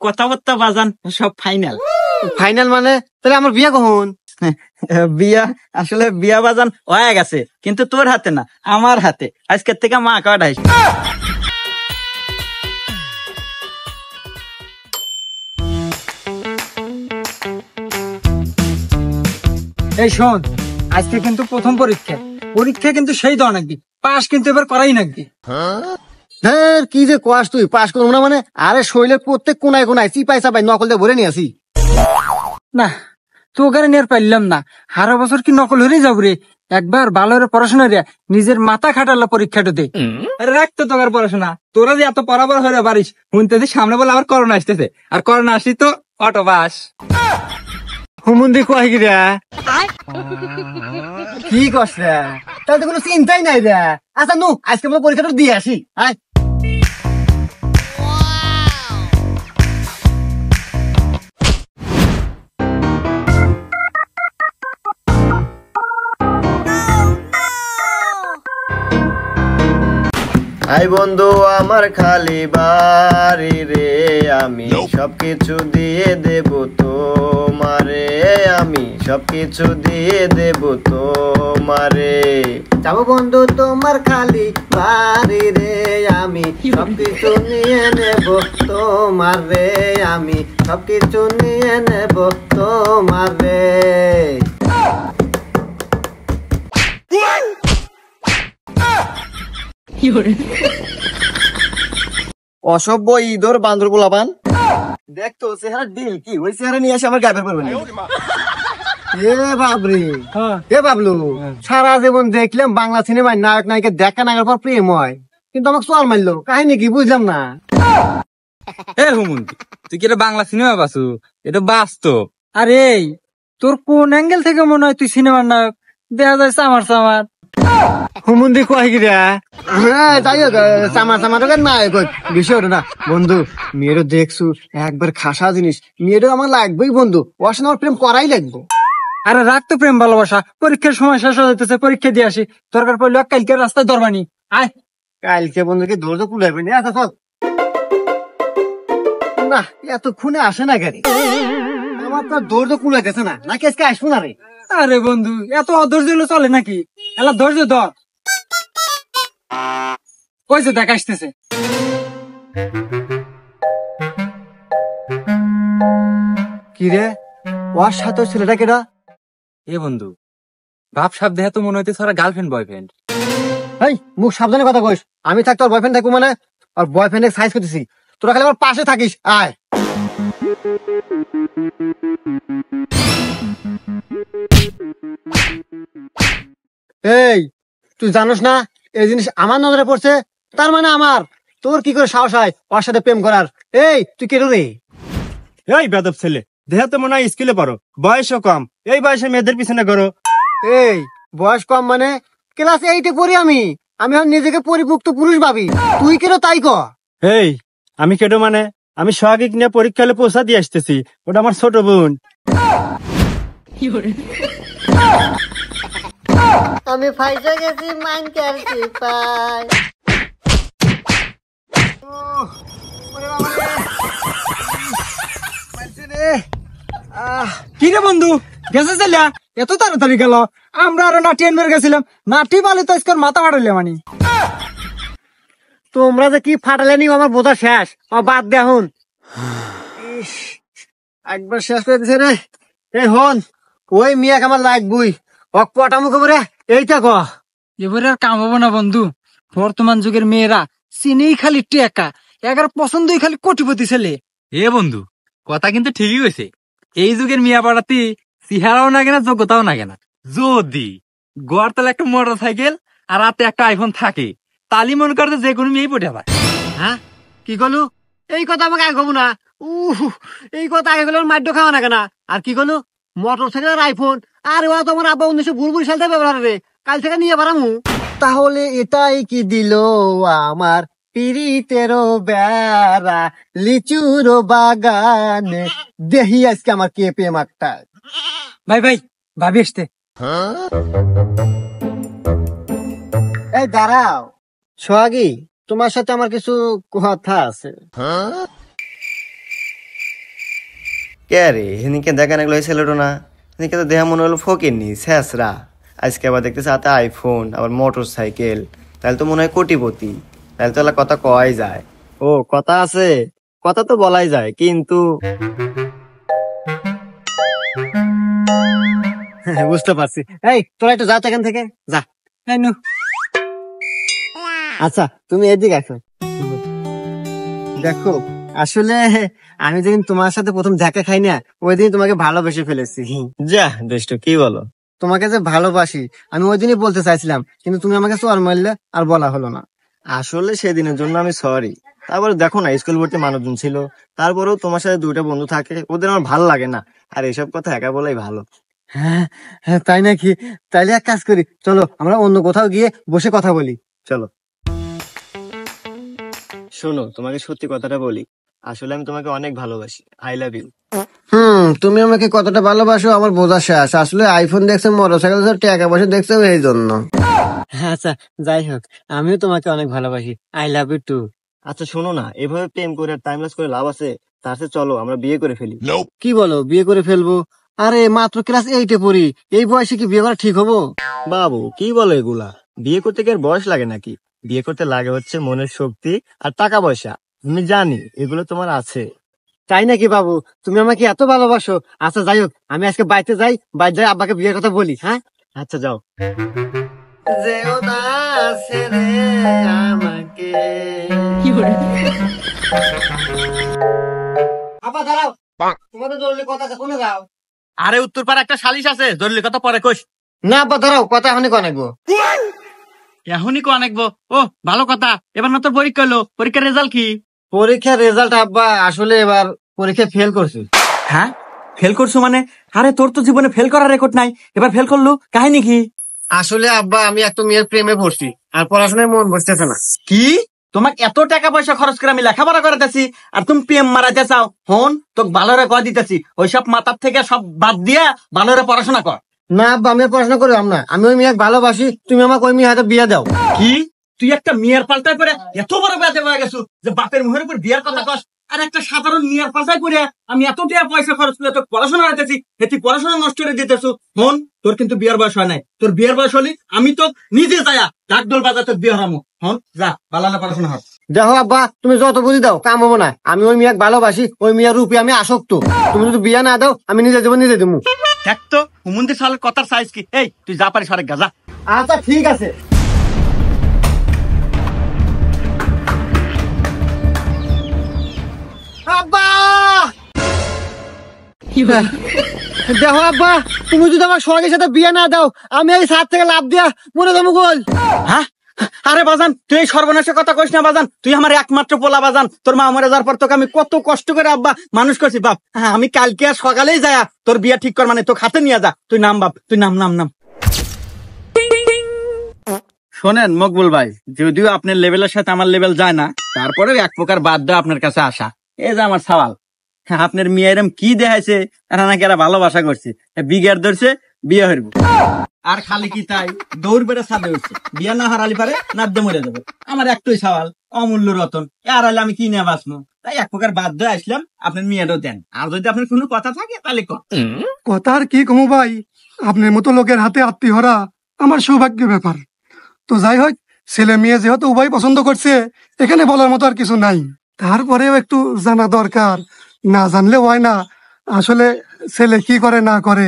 কথাবার্তা বাজান সব ফাইনাল। ফাইনাল মানে? তাহলে আমার বিয়া কখন? বিয়া আসলে বিয়া বাজান হয়ে গেছে, কিন্তু তোর হাতে না, আমার হাতে। আজকের থেকে মা কাটাইস। এই শোন, আজকে কিন্তু প্রথম পরীক্ষা কিন্তু সেই দাও নাকি, পাস কিন্তু এবার করাই নাকি। হ্যাঁ, কি যে কোয়াস তুই পাস করবো না মানে? আরে শৈলের প্রত্যেক কোনায় কোনায় চিপাই চাপাই নকল দিয়ে ভরে নিয়ে আসি। না, তো ওখানে নিয়ে আর পারলাম না। হারা বছর কি নকল হয়ে যাবো রে? একবার ভালো করে পড়াশোনা রে, নিজের মাথা খাটালো পরীক্ষাটা দে। আরে রাখতো তোর পড়াশোনা, তোরা যে এত পড়াবার হয়ে পারিস, শুনতেছি সামনে বলে আবার করোনা আসতেছে, আর করোনা আসি তো অটো বাস। হুমুন্দি কয় কি রে? কি কস রে? তাহলে তো কোনো চিন্তাই নাই রে। আচ্ছা নু আজকে আমরা পরীক্ষাটা দিয়ে আসি। আয় আই বন্ধু আমার খালি বাড়ি রে, আমি সবকিছু দিয়ে দেব তোমারে, আমি সবকিছু দিয়ে দেব তোমারে। যাবো বন্ধু তোমার খালি বাড়ি রে, আমি সবকিছু নিয়ে নেব তোমার রে, আমি সবকিছু নিয়ে নেব তোমার রে। অসভ্য ইঁদুর বান্দর পোলাপান, দেখতো চেহারা ডিল কি ওই চেহারা নিয়ে আসে আমার গায়ে পড়বে না। এ বাবরে, এ বাবলু, সারা জীবন দেখলাম বাংলা সিনেমায় নায়ক নায়িকা দেখা নাগার পর প্রেম হয়, কিন্তু আমাকে চল মারলো, কাহিনী কি বুঝলাম না। এ হুমন্তি, তুই কি এটা বাংলা সিনেমা বাসু? এটা বাস্তব। আরে তোর কোন অ্যাঙ্গেল থেকে মনে হয় তুই সিনেমার নায়ক? দেখা যায় সামার সামার। হুমুন্দি কয় কি রে? হ্যাঁ যাই হোক, সামার সামার নায়ক বিষয় ওটা না। বন্ধু মেয়েরও দেখছু একবার খাসা জিনিস, মেয়েরও আমার লাগবেই বন্ধু, ওর সঙ্গে আমার প্রেম করাই লাগবো। আরে রাখ তো প্রেম ভালোবাসা, পরীক্ষার সময় শেষ হয়ে যেতেছে, পরীক্ষা দিয়ে আসি। দরকার পড়লে কালকে রাস্তায় ধরবানি। আয় কালকে বন্ধুকে ধৈর্য কুলাইবে না। আচ্ছা চল না, এতক্ষণে আসে না গাড়ি, আমার তো ধৈর্য কুলাইতেছে না, নাকি আজকে আসবো না রে? আরে বন্ধু, এত অধৈর্য হলে চলে নাকি? এলা ধৈর্য ধর। কইছে দেখ আসতেছে। কি রে, ওর সাথে ছেলেটা কেডা? এ বন্ধু, ভাব সাপ দেহা তো মনে হইতে ওরা গার্লফ্রেন্ড বয়ফ্রেন্ড। এই মুখ সাবধানে কথা কইস, আমি থাকতে ওর বয়ফ্রেন্ড থাকবো মানে? আর বয়ফ্রেন্ডের সাইজ করতেছি, তোরা খালি আমার পাশে থাকিস। আয় এই, তুই জানোস না এই জিনিস আমার নজরে পড়ছে, তার মানে আমার। তোর কি করে সাহস হয় ওর সাথে প্রেম করার? এই তুই কেন রে? এই বেদব ছেলে, দেহ তো মনে হয় স্কুলে পড়ো, বয়সও কম, এই বয়সে মেয়েদের পিছনে করো। এই বয়স কম মানে? ক্লাস 8-এ পড়ি আমি, আমি এখন নিজেকে পরিপুক্ত পুরুষ ভাবি, তুই কেন তাই ক? এই আমি কেডো মানে? আমি সোহাগিক নিয়ে পরীক্ষা হলে পৌঁছা দিয়ে আসতেছি, ওটা আমার ছোট বোন। আমি ফাইসা গেছি মাইনকার চিপায়। কি রে বন্ধু, গেছে চাইলা? এত তাড়াতাড়ি গেল? আমরা আরো নাটি আনবার গেছিলাম, নাটি বালি তো আজকের মাথা ফাটাইলে মানে। তোমরা যে কি ফাটালে নি আমার বোঝা শেষ, বাদ দে এখন। একবার শেষ করে দিছে রে। এই হন, ওই মিয়াক আমার লাগবই, অক পটামু খবরে এইটা ক। এবারে আর কাম হবো না বন্ধু, বর্তমান যুগের মেয়েরা চিনেই খালি টেকা, এগার পছন্দই খালি কোটিপতি ছেলে। এ বন্ধু, কথা কিন্তু ঠিকই হয়েছে। এই যুগের মিয়া পাড়াতে চেহারাও না কেনা, যোগ্যতাও না কেনা। যদি গড়তলা একটা মোটর সাইকেল আর রাতে একটা আইফোন থাকে, তালি মনে করতে যে কোনো মেয়েই পটে পায়। হ্যাঁ কি কলু? এই কথা আমাকে আগে কবো না। এই কথা আগে গেলে মাদ্য খাওয়া না কেনা। আর কি কলু? মোটর সাইকেল আর আইফোন, আর ওরা তোমার আব্বা 1942 সাল থেকে ব্যবহার রে, কাল থেকে নিয়ে পারামু। তাহলে এটাই কি দিল আমার পিরিতেরও বেড়া, লিচুর বাগানে দেহি আজকে আমার কে প্রেম একটা। ভাই ভাই, ভাবি আসতে। এই দাঁড়াও সোহাগী, তোমার সাথে আমার কিছু কথা আছে। কে রে এদিকে দেখা না গেলো ছেলেটো না, এদিকে তো দেখা মনে হলো ফকির নি শেষরা। আজকে আবার দেখতেছে হাতে আইফোন, আবার মোটর সাইকেল, তাহলে তো মনে হয় কোটিপতি, তাহলে তো এলা কথা কওয়াই যায়। ও কথা আছে, কথা তো বলাই যায়, কিন্তু বুঝতে পারছি। এই তোরা একটু যা তো এখান থেকে যা। এই নু, আচ্ছা তুমি এদিকে আসো। দেখো আসলে আমি যেদিন তোমার সাথে প্রথম দেখা খাই না, ওই দিন তোমাকে ভালোবেসে ফেলেছি। যা দুষ্ট, কি বলো? তোমাকে যে ভালোবাসি আমি ওই দিনই বলতে চাইছিলাম, কিন্তু তুমি আমাকে চর মারলে, আর বলা হলো না। আসলে সেদিনের জন্য আমি সরি। তারপরে দেখো না, স্কুল ভর্তি মানুষজন ছিল, তারপরেও তোমার সাথে দুইটা বন্ধু থাকে, ওদের আমার ভালো লাগে না। আর এসব কথা একা বলাই ভালো। হ্যাঁ হ্যাঁ, তাই নাকি? তাইলে এক কাজ করি, চলো আমরা অন্য কোথাও গিয়ে বসে কথা বলি। চলো। শোনো, তোমাকে সত্যি কথাটা বলি, আসলে আমি তোমাকে অনেক ভালোবাসি। I love you. তুমি আমাকে কতটা ভালোবাসো আমার বোঝা শেষ। আসলে আইফোন দেখছো, মোটরসাইকেল টাকা পয়সা দেখছো, এই জন্য। আচ্ছা যাই হোক, আমিও তোমাকে অনেক ভালোবাসি। I love you too. আচ্ছা শোনো না, এভাবে প্রেম করে টাইম লস করে লাভ আছে? তার সাথে চলো আমরা বিয়ে করে ফেলি। কি বলো, বিয়ে করে ফেলবো? আরে মাত্র ক্লাস 8-এ পড়ি, এই বয়সে কি বিয়ে করা ঠিক হবো? বাবু কি বলো এগুলা? বিয়ে করতে কি আর বয়স লাগে নাকি? বিয়ে করতে লাগে হচ্ছে মনের শক্তি আর টাকা পয়সা। আমি জানি এগুলো তোমার আছে। তাই নাকি বাবু? তুমি আমাকে এত ভালোবাসো। আচ্ছা যাই হোক, আমি আজকে বাড়িতে যাই, বাড়িতে যাই আব্বাকে বিয়ের কথা বলি। হ্যাঁ আচ্ছা যাও। আব্বা দাঁড়াও, তোমাদের জরুরি কথা আছে, শুনে যাও। আরে উত্তর পাড়া একটা সালিশ আছে, জরুরি কথা পরে কইস। না আব্বা দাঁড়াও, কথা এখনই কনেকবো। এখনই কো আনেকবো? ও ভালো কথা। এবার না তোর পরীক্ষা হলো, পরীক্ষার রেজাল্ট কি? পরীক্ষার রেজাল্ট আব্বা আসলে এবার পরীক্ষা ফেল করছি। হ্যাঁ, ফেল করছো মানে? আরে তোর তো জীবনে ফেল করার রেকর্ড নাই, এবার ফেল করলো, কাহিনী কি? আসলে আব্বা আমি একটা মেয়ের প্রেমে পড়ছি, আর পড়াশোনায় মন বসতেছে না। কি? তোমাকে এত টাকা পয়সা খরচ করে আমি লেখাপড়া করাতেছি, আর তুমি প্রেম মারাতে চাও? হন, তোকে ভালোরে কয় দিতেছি, ওইসব মাথার থেকে সব বাদ দিয়া ভালোরে পড়াশোনা কর। না আব্বা, আমি আর পড়াশোনা করলাম না। আমি ওই মেয়ে ভালোবাসি, তুমি আমাকে ওই মেয়ে হাতে বিয়ে দাও। কি? তুই একটা মেয়ের পাল্টায় পরে এত বড় ব্যাধে হয়ে গেছো যে বাপের মুখের উপর বিয়ার কথা কস? আর একটা সাধারণ মেয়ের পাল্টায় পরে আমি এত টাকা পয়সা খরচ করে তোকে পড়াশোনা দিতেছি, তুই পড়াশোনা নষ্ট করে দিতেছো। হন, তোর কিন্তু বিয়ার বয়স হয় নাই। তোর বিয়ার বয়স হলি আমি তো নিজে যায়া ডাকডোল বাজার তোর বিয়ে হারামো। হন যা, ভালো ভালো পড়াশোনা কর। দেখো আব্বা, তুমি যত বুঝি দাও, কাম হবো না। আমি ওই মেয়ে ভালোবাসি, ওই মেয়ের রূপে আমি আসক্ত। তুমি যদি বিয়ে না দাও, আমি নিজে দেবো, নিজে দেবো। দেখ তো হুমন্দির সালের কথার সাইজ কি। এই তুই যা পারিস আরেক গাজা। আচ্ছা ঠিক আছে। আব্বা দেখো আব্বা, তুমি যদি আমার সোহাগের সাথে বিয়ে না দাও, আমি এই ছাদ থেকে লাভ দিয়া মরে যাবো গোল। হ্যাঁ, আরে বাজান তুই এই সর্বনাশের কথা কইস না বাজান। তুই আমার একমাত্র পোলা বাজান। তোর মা মরে যাওয়ার পর তোকে আমি কত কষ্ট করে আব্বা মানুষ করছি বাপ। হ্যাঁ, আমি কালকে আর সকালেই যায়া তোর বিয়া ঠিক কর, মানে তোকে হাতে নিয়ে যা। তুই নাম বাপ, তুই নাম নাম নাম। শোনেন মকবুল ভাই, যদিও আপনার লেভেলের সাথে আমার লেভেল যায় না, তারপরেও এক প্রকার বাধ্য আপনার কাছে আসা। এই যে আমার সওয়াল, আপনার মেয়ে এরম কি দেখাইছে, এরা নাকি এরা ভালোবাসা করছে, বিঘের ধরছে, বিয়ে হইব। আর খালি কি তাই, দৌড় বেড়ে ছাদে উঠছে, বিয়ে না হারালি পারে নাদ্যে মরে যাবে। আমার একটাই সওয়াল, অমূল্য রতন, আর হলে আমি কি নিয়ে বাঁচবো? তাই এক প্রকার বাধ্য আসলাম, আপনার মেয়েটাও দেন। আর যদি আপনার কোনো কথা থাকে তাহলে কথা আর কি কমু ভাই, আপনার মতো লোকের হাতে আত্মীয় হরা আমার সৌভাগ্যের ব্যাপার। তো যাই হোক, ছেলে মেয়ে যেহেতু উভয় পছন্দ করছে, এখানে বলার মতো আর কিছু নাই। তারপরেও একটু জানা দরকার, না জানলে হয় না আসলে ছেলে কি করে না করে।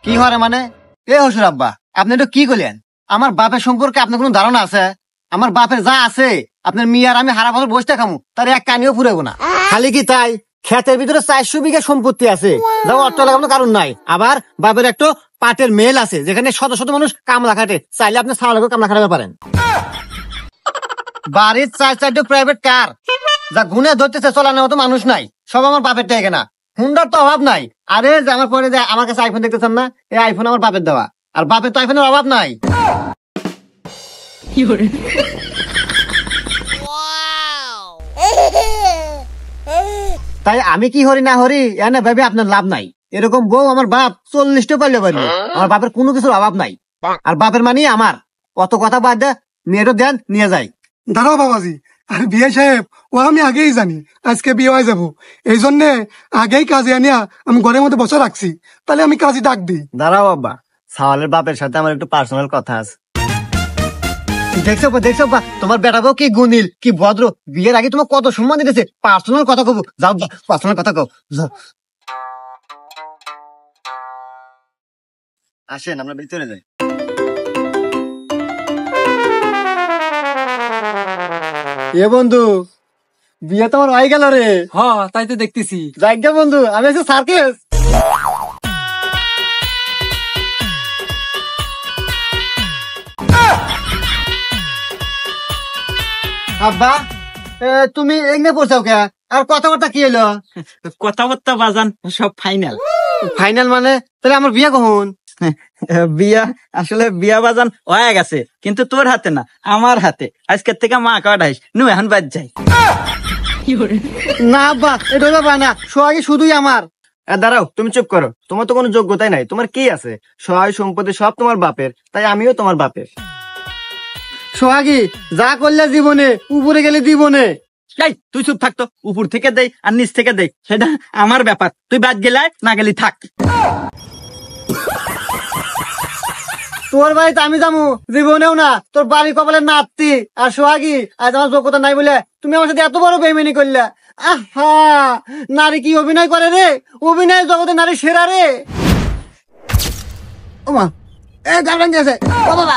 কি হরে মানে? এ হসুর আব্বা, আপনি তো কি করলেন? আমার বাপের সম্পর্কে আপনার কোনো ধারণা আছে? আমার বাপের যা আছে, আপনার মেয়ে আর আমি হারা বছর বসতে খামু, তার এক কানিও ফুরাবো না। খালি কি তাই, ক্ষেতের ভিতরে 400 বিঘা সম্পত্তি আছে, যা অর্থ লাগানোর কারণ নাই। আবার বাপের একটা পাটের মেল আছে, যেখানে শত শত মানুষ কামলা খাটে, চাইলে আপনি ছাড়া লাগেও কামলা খাটাতে পারেন। বাড়ির 4-4টা প্রাইভেট কার, যা গুনে ধরতেছে চলানোর মতো মানুষ নাই, সব আমার বাপের টাকা না। হুন্ডার তো অভাব নাই। আরে যে আমার পরে যে আমার কাছে আইফোন দেখতেছেন না, এই আইফোন আমার বাপের দেওয়া, আর বাপের তো আইফোনের অভাব নাই। তাই আমি কি হরি না হরি এনে ভাবে আপনার লাভ নাই। এরকম বউ আমার বাপ 40টা পারলে পারবে। আমার বাপের কোনো কিছুর অভাব নাই, আর বাপের মানে আমার। অত কথা বাদ দে, মেয়েটা দেন নিয়ে যাই। দাঁড়াও বাবাজি, আর বিয়ে সাহেব ও আমি আগেই জানি আজকে বিয়ে হয়ে যাবো, এই জন্যে আগেই কাজে আনিয়া আমি ঘরের মধ্যে বসে রাখছি। তাহলে আমি কাজে ডাক দিই। দাঁড়াও আব্বা, সাওয়ালের বাপের সাথে আমার একটু পার্সোনাল কথা আছে। দেখছো বা তোমার বেটা বউ কি গুণিল কি ভদ্র, বিয়ের আগে তোমার কত সম্মান দিতেছে। পার্সোনাল কথা কব, যাও পার্সোনাল কথা কও যাও। আসেন আমরা ভিতরে যাই। এ বন্ধু, বিয়ে তোমার হয়ে গেল রে। হ তাই তো দেখতেছি। যাইগা বন্ধু, আমি আছি সার্কেস। আব্বা, তুমি এগনে পড়ছাও কে? আর কথাবার্তা কি হলো? কথাবার্তা বাজান সব ফাইনাল। ফাইনাল মানে? তাহলে আমার বিয়ে কখন? বিয়া আসলে বিয়া বাজান হয়ে গেছে, কিন্তু তোর হাতে না, আমার হাতে। আজকের থেকে মা কাটাইস নু, এখন বাদ যাই। না আব্বা, এটা ব্যাপার না, সোহাগী শুধুই আমার। দাঁড়াও, তুমি চুপ করো। তোমার তো কোনো যোগ্যতাই নাই। তোমার কি আছে? সহায় সম্পত্তি সব তোমার বাপের, তাই আমিও তোমার বাপের। সোহাগী যা করলে জীবনে, উপরে গেলে জীবনে। এই তুই চুপ থাকতো, উপর থেকে দেই আর নিচ থেকে দেই সেটা আমার ব্যাপার। তুই বাদ গেলে না গেলি থাক। তোর বাড়িতে আমি যাবো জীবনেও না, তোর বাড়ি কপালের নাতি। আর সোহাগী আজ আমার যোগ্যতা নাই বলে তুমি আমার সাথে এত বড় বেইমানি করলে। আহা, নারী কি অভিনয় করে রে, অভিনয় জগতে নারী সেরা রে। ওমা, এ গার্ডেন গেছে, ও বাবা।